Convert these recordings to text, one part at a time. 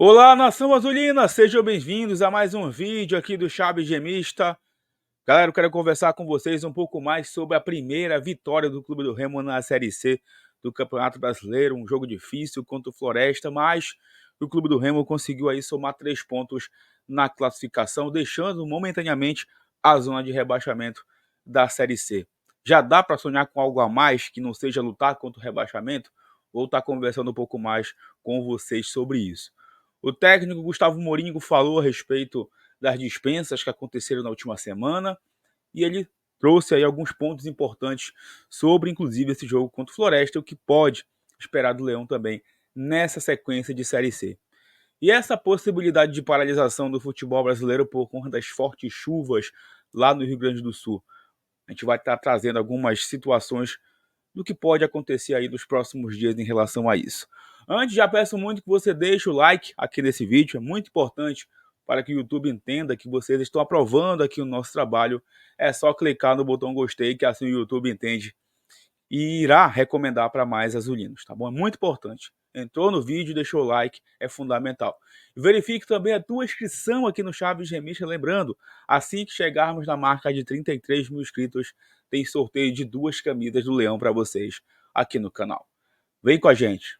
Olá, nação azulina, sejam bem-vindos a mais um vídeo aqui do Chaves Gemista. Galera, eu quero conversar com vocês um pouco mais sobre a primeira vitória do Clube do Remo na Série C do Campeonato Brasileiro, um jogo difícil contra o Floresta, mas o Clube do Remo conseguiu aí somar 3 pontos na classificação, deixando momentaneamente a zona de rebaixamento da Série C. Já dá para sonhar com algo a mais que não seja lutar contra o rebaixamento? Vou estar conversando um pouco mais com vocês sobre isso. O técnico Gustavo Mourinho falou a respeito das dispensas que aconteceram na última semana e ele trouxe aí alguns pontos importantes sobre, inclusive, esse jogo contra o Floresta, o que pode esperar do Leão também nessa sequência de Série C. E essa possibilidade de paralisação do futebol brasileiro por conta das fortes chuvas lá no Rio Grande do Sul. A gente vai estar trazendo algumas situações do que pode acontecer aí nos próximos dias em relação a isso. Antes, já peço muito que você deixe o like aqui nesse vídeo, é muito importante para que o YouTube entenda que vocês estão aprovando aqui o nosso trabalho. É só clicar no botão gostei, que assim o YouTube entende e irá recomendar para mais azulinos, tá bom? É muito importante. Entrou no vídeo, deixou o like, é fundamental. Verifique também a tua inscrição aqui no Chaves Remix, lembrando, assim que chegarmos na marca de 33 mil inscritos, tem sorteio de 2 camisas do Leão para vocês aqui no canal. Vem com a gente!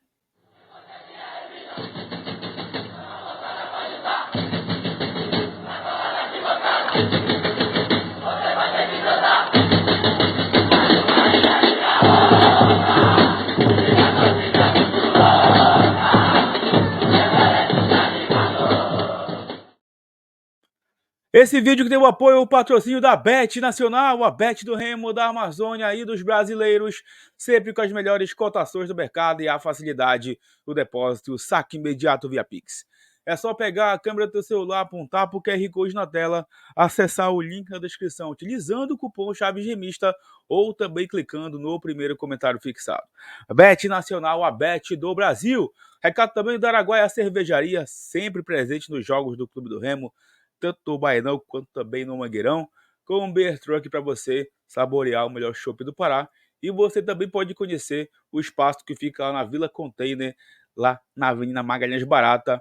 Esse vídeo que tem o apoio ao patrocínio da Bet Nacional, a Bet do Remo, da Amazônia e dos brasileiros, sempre com as melhores cotações do mercado e a facilidade do depósito, saque imediato via Pix. É só pegar a câmera do seu celular, apontar para o QR Code na tela, acessar o link na descrição, utilizando o cupom Chaves Remista ou também clicando no primeiro comentário fixado. A Bet Nacional, a Bet do Brasil. Recado também do Araguaia Cervejaria, sempre presente nos jogos do Clube do Remo, tanto no Baenão quanto também no Mangueirão, com um beer truck para você saborear o melhor chopp do Pará. E você também pode conhecer o espaço que fica lá na Vila Container, lá na Avenida Magalhães Barata,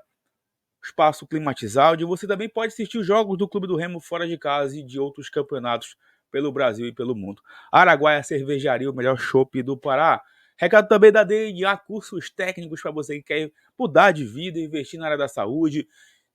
espaço climatizado, onde você também pode assistir os jogos do Clube do Remo fora de casa e de outros campeonatos pelo Brasil e pelo mundo. Araguaia Cervejaria, o melhor chopp do Pará. Recado também da DNA, cursos técnicos para você que quer mudar de vida, investir na área da saúde,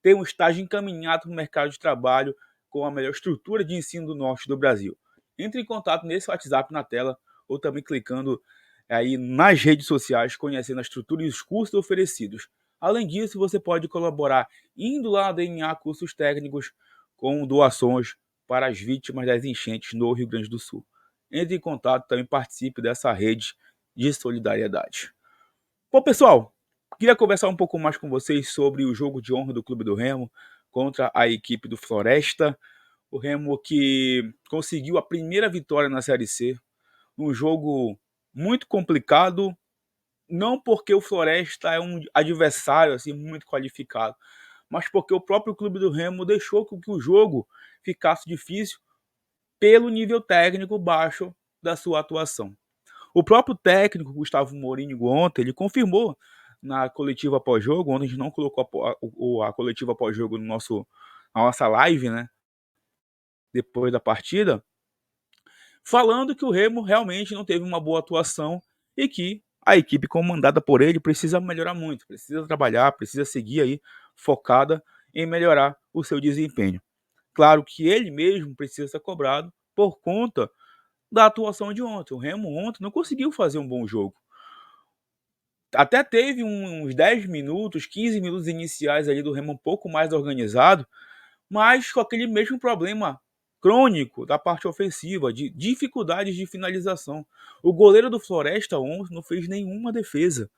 ter um estágio encaminhado no mercado de trabalho com a melhor estrutura de ensino do norte do Brasil. Entre em contato nesse WhatsApp na tela ou também clicando aí nas redes sociais, conhecendo a estrutura e os cursos oferecidos. Além disso, você pode colaborar indo lá na DNA Cursos Técnicos com doações para as vítimas das enchentes no Rio Grande do Sul. Entre em contato, também participe dessa rede de solidariedade. Bom, pessoal, queria conversar um pouco mais com vocês sobre o jogo de honra do Clube do Remo contra a equipe do Floresta. O Remo que conseguiu a primeira vitória na Série C, um jogo muito complicado, não porque o Floresta é um adversário assim muito qualificado, mas porque o próprio Clube do Remo deixou que o jogo ficasse difícil pelo nível técnico baixo da sua atuação. O próprio técnico Gustavo Mourinho ontem, ele confirmou na coletiva pós-jogo, ontem a gente não colocou a coletiva pós-jogo no na nossa live, né, depois da partida, falando que o Remo realmente não teve uma boa atuação e que a equipe comandada por ele precisa melhorar muito, precisa trabalhar, precisa seguir aí focada em melhorar o seu desempenho. Claro que ele mesmo precisa ser cobrado por conta da atuação de ontem. O Remo ontem não conseguiu fazer um bom jogo. Até teve uns 10 minutos, 15 minutos iniciais ali do Remo um pouco mais organizado, mas com aquele mesmo problema crônico da parte ofensiva, de dificuldades de finalização. O goleiro do Floresta ontem não fez nenhuma defesa.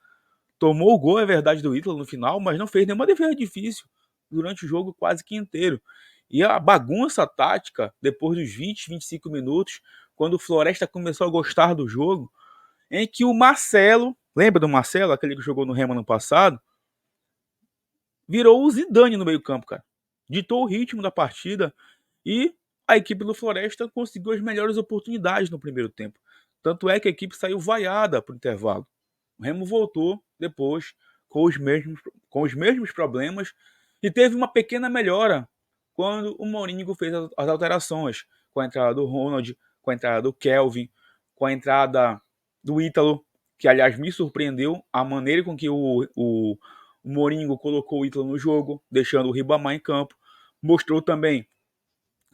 Tomou o gol, é verdade, do Ítalo no final, mas não fez nenhuma defesa difícil durante o jogo quase que inteiro. E a bagunça tática, depois dos 20, 25 minutos, quando o Floresta começou a gostar do jogo, em que o Marcelo, lembra do Marcelo, aquele que jogou no Remo no passado, virou o Zidane no meio-campo, cara. Ditou o ritmo da partida e a equipe do Floresta conseguiu as melhores oportunidades no primeiro tempo. Tanto é que a equipe saiu vaiada para o intervalo. O Remo voltou depois com os mesmos problemas e teve uma pequena melhora quando o Mourinho fez as alterações, com a entrada do Ronald, com a entrada do Kelvin, com a entrada do Ítalo, que aliás me surpreendeu a maneira com que o Mourinho colocou o Ítalo no jogo, deixando o Ribamar em campo. Mostrou também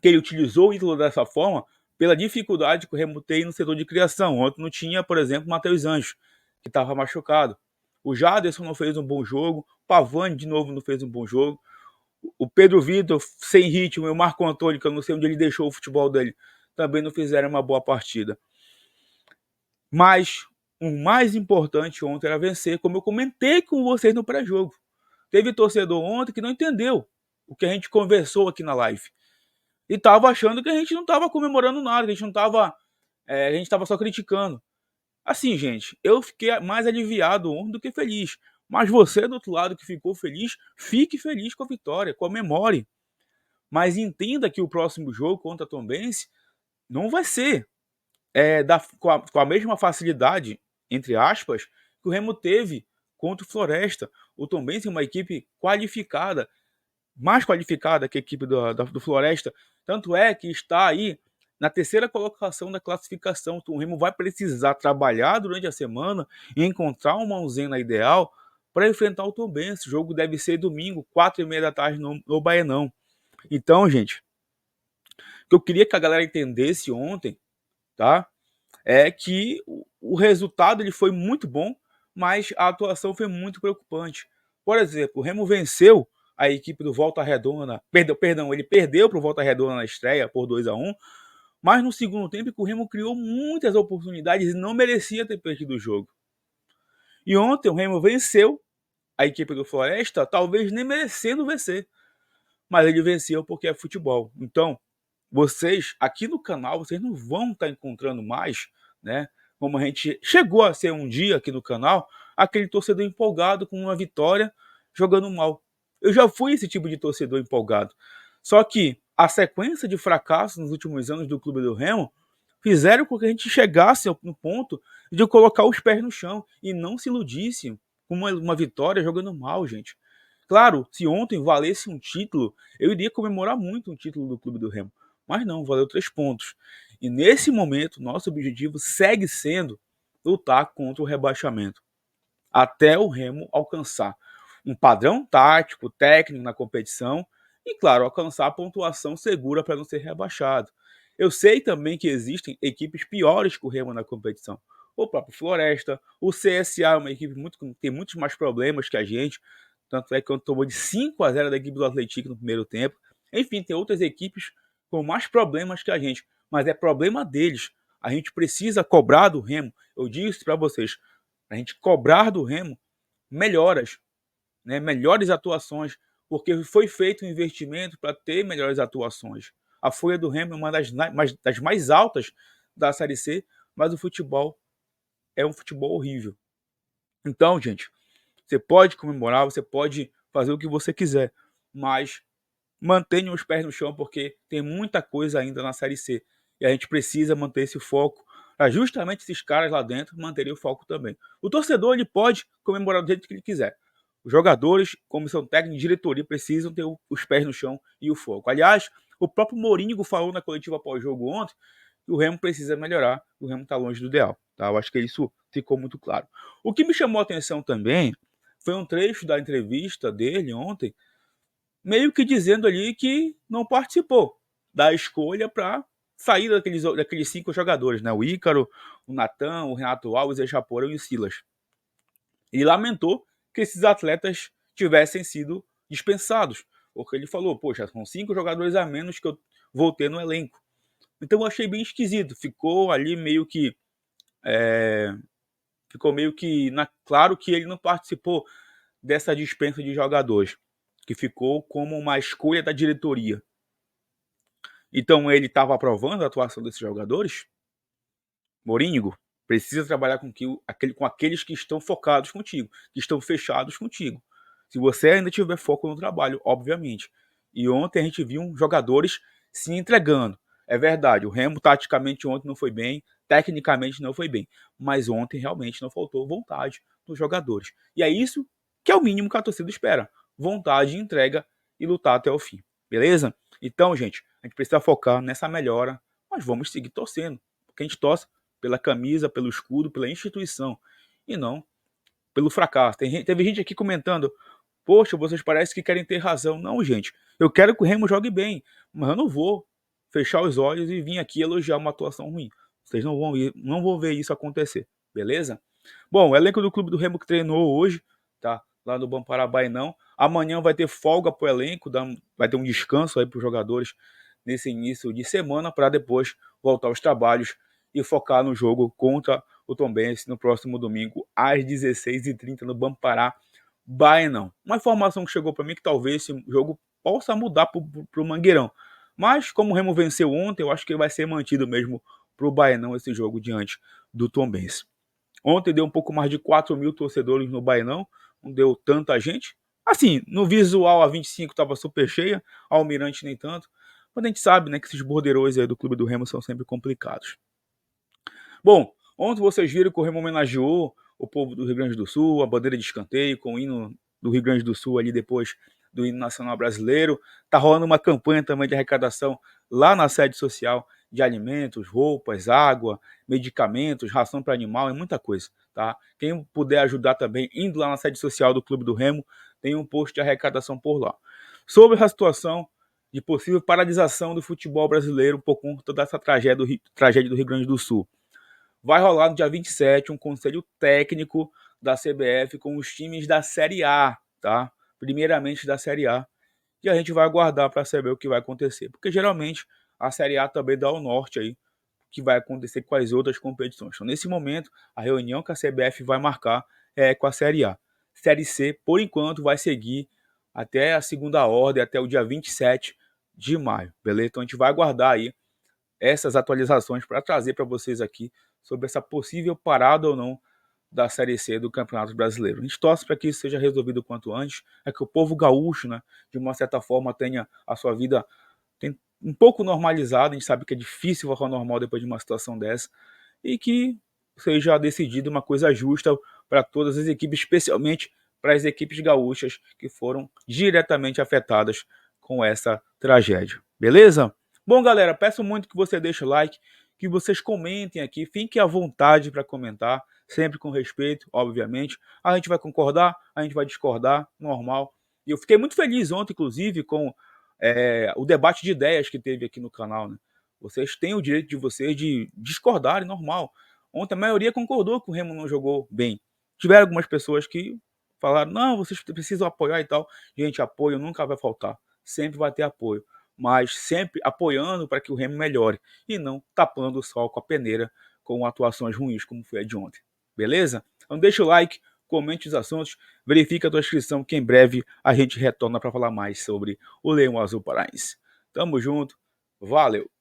que ele utilizou o Ítalo dessa forma pela dificuldade que o Remo tem no setor de criação. Ontem não tinha, por exemplo, o Matheus Anjos, que estava machucado. O Jaderson não fez um bom jogo, o Pavani de novo não fez um bom jogo. O Pedro Vitor, sem ritmo, e o Marco Antônio, que eu não sei onde ele deixou o futebol dele, também não fizeram uma boa partida. Mas o mais importante ontem era vencer, como eu comentei com vocês no pré-jogo. Teve torcedor ontem que não entendeu o que a gente conversou aqui na live. E tava achando que a gente não tava comemorando nada, que a gente não tava. A gente tava só criticando. Assim, gente, eu fiquei mais aliviado ontem do que feliz. Mas você, do outro lado, que ficou feliz, fique feliz com a vitória, comemore. Mas entenda que o próximo jogo contra a Tombense não vai ser com a mesma facilidade, entre aspas, que o Remo teve contra o Floresta. O Tombense é uma equipe qualificada, mais qualificada que a equipe do Floresta. Tanto é que está aí na terceira colocação da classificação. Então, o Remo vai precisar trabalhar durante a semana e encontrar uma usina ideal para enfrentar o Tombense. O jogo deve ser domingo, 4h30 da tarde, no Baenão. Então, gente, o que eu queria que a galera entendesse ontem, tá? É que o resultado ele foi muito bom, mas a atuação foi muito preocupante. Por exemplo, o Remo venceu a equipe do Volta Redonda, ele perdeu para o Volta Redonda na estreia por 2-1, mas no segundo tempo o Remo criou muitas oportunidades e não merecia ter perdido o jogo. E ontem o Remo venceu a equipe do Floresta, talvez nem merecendo vencer, mas ele venceu porque é futebol. Então, vocês aqui no canal, vocês não vão estar encontrando mais, né? Como a gente chegou a ser um dia aqui no canal, aquele torcedor empolgado com uma vitória jogando mal. Eu já fui esse tipo de torcedor empolgado. Só que a sequência de fracassos nos últimos anos do Clube do Remo fizeram com que a gente chegasse no ponto de colocar os pés no chão e não se iludisse com uma vitória jogando mal, gente. Claro, se ontem valesse um título, eu iria comemorar muito um título do Clube do Remo. Mas não, valeu 3 pontos. E nesse momento, nosso objetivo segue sendo lutar contra o rebaixamento. Até o Remo alcançar um padrão tático, técnico na competição e, claro, alcançar a pontuação segura para não ser rebaixado. Eu sei também que existem equipes piores que o Remo na competição. O próprio Floresta, o CSA é uma equipe que tem muitos mais problemas que a gente. Tanto é que tomou de 5-0 da equipe do Atlético no primeiro tempo. Enfim, tem outras equipes com mais problemas que a gente. Mas é problema deles. A gente precisa cobrar do Remo. Eu disse para vocês, a gente cobrar do Remo melhoras, né? Melhores atuações, porque foi feito um investimento para ter melhores atuações. A folha do Remo é uma das mais altas da Série C, mas o futebol é um futebol horrível. Então, gente, você pode comemorar, você pode fazer o que você quiser, mas mantenha os pés no chão, porque tem muita coisa ainda na Série C. E a gente precisa manter esse foco para justamente esses caras lá dentro manterem o foco também. O torcedor ele pode comemorar do jeito que ele quiser. Os jogadores, comissão técnica e diretoria precisam ter os pés no chão e o foco. Aliás, o próprio Mourinho falou na coletiva pós-jogo ontem que o Remo precisa melhorar, o Remo está longe do ideal. Tá? Eu acho que isso ficou muito claro. O que me chamou a atenção também foi um trecho da entrevista dele ontem, meio que dizendo ali que não participou da escolha para sair daqueles 5 jogadores, né? O Ícaro, o Natan, o Renato Alves, o Chaporão e o Silas. Ele lamentou que esses atletas tivessem sido dispensados, porque ele falou, poxa, são 5 jogadores a menos que eu vou ter no elenco. Então eu achei bem esquisito, ficou ali meio que claro que ele não participou dessa dispensa de jogadores, que ficou como uma escolha da diretoria. Então ele estava aprovando a atuação desses jogadores? Mourinho precisa trabalhar com aqueles que estão focados contigo, que estão fechados contigo. Se você ainda tiver foco no trabalho, obviamente. E ontem a gente viu jogadores se entregando. É verdade, o Remo taticamente ontem não foi bem, tecnicamente não foi bem, mas ontem realmente não faltou vontade dos jogadores. E é isso que é o mínimo que a torcida espera. Vontade, entrega e lutar até o fim. Beleza? Então, gente, a gente precisa focar nessa melhora, mas vamos seguir torcendo. Porque a gente torce pela camisa, pelo escudo, pela instituição e não pelo fracasso. Teve gente aqui comentando: poxa, vocês parecem que querem ter razão. Não, gente, eu quero que o Remo jogue bem, mas eu não vou fechar os olhos e vir aqui elogiar uma atuação ruim. Vocês não vão ver isso acontecer, beleza? Bom, o elenco do clube do Remo que treinou hoje, tá? Lá no Bamparabainão. Amanhã vai ter folga pro elenco, vai ter um descanso aí para os jogadores nesse início de semana para depois voltar aos trabalhos e focar no jogo contra o Tombense no próximo domingo às 16h30 no Bamparabainão. Uma informação que chegou para mim que talvez esse jogo possa mudar para o Mangueirão. Mas como o Remo venceu ontem, eu acho que vai ser mantido mesmo para o Bainão esse jogo diante do Tombense. Ontem deu um pouco mais de 4 mil torcedores no Bainão, não deu tanta gente. Assim, no visual a 25 estava super cheia, a Almirante nem tanto. Mas a gente sabe, né, que esses borderões aí do clube do Remo são sempre complicados. Bom, ontem vocês viram que o Remo homenageou o povo do Rio Grande do Sul, a bandeira de escanteio, com o hino do Rio Grande do Sul ali depois do hino nacional brasileiro. Tá rolando uma campanha também de arrecadação lá na sede social de alimentos, roupas, água, medicamentos, ração para animal, é muita coisa, tá? Quem puder ajudar também, indo lá na sede social do Clube do Remo, tem um posto de arrecadação por lá. Sobre essa situação de possível paralisação do futebol brasileiro por conta dessa tragédia do Rio Grande do Sul. Vai rolar no dia 27 um conselho técnico da CBF com os times da Série A, tá? Primeiramente da Série A. E a gente vai aguardar para saber o que vai acontecer. Porque geralmente a Série A também dá o norte aí, que vai acontecer com as outras competições. Então, nesse momento, a reunião que a CBF vai marcar é com a Série A. Série C, por enquanto, vai seguir até a segunda ordem, até o dia 27 de maio, beleza? Então a gente vai aguardar aí essas atualizações para trazer para vocês aqui sobre essa possível parada ou não da Série C do Campeonato Brasileiro. A gente torce para que isso seja resolvido o quanto antes, é que o povo gaúcho, né, de uma certa forma, tenha a sua vida um pouco normalizada. A gente sabe que é difícil voltar ao normal depois de uma situação dessa, e que seja decidida uma coisa justa para todas as equipes, especialmente para as equipes gaúchas que foram diretamente afetadas com essa tragédia. Beleza? Bom, galera, peço muito que você deixe o like, que vocês comentem aqui, fiquem à vontade para comentar, sempre com respeito, obviamente. A gente vai concordar, a gente vai discordar, normal. E eu fiquei muito feliz ontem, inclusive, com o debate de ideias que teve aqui no canal, né? Vocês têm o direito de vocês de discordarem, normal. Ontem a maioria concordou que o Remo não jogou bem. Tiveram algumas pessoas que falaram: não, vocês precisam apoiar e tal. Gente, apoio nunca vai faltar. Sempre vai ter apoio. Mas sempre apoiando para que o Remo melhore. E não tapando o sol com a peneira com atuações ruins como foi a de ontem. Beleza? Então deixa o like, comente os assuntos, verifique a tua inscrição que em breve a gente retorna para falar mais sobre o Leão Azul Paraense. Tamo junto, valeu!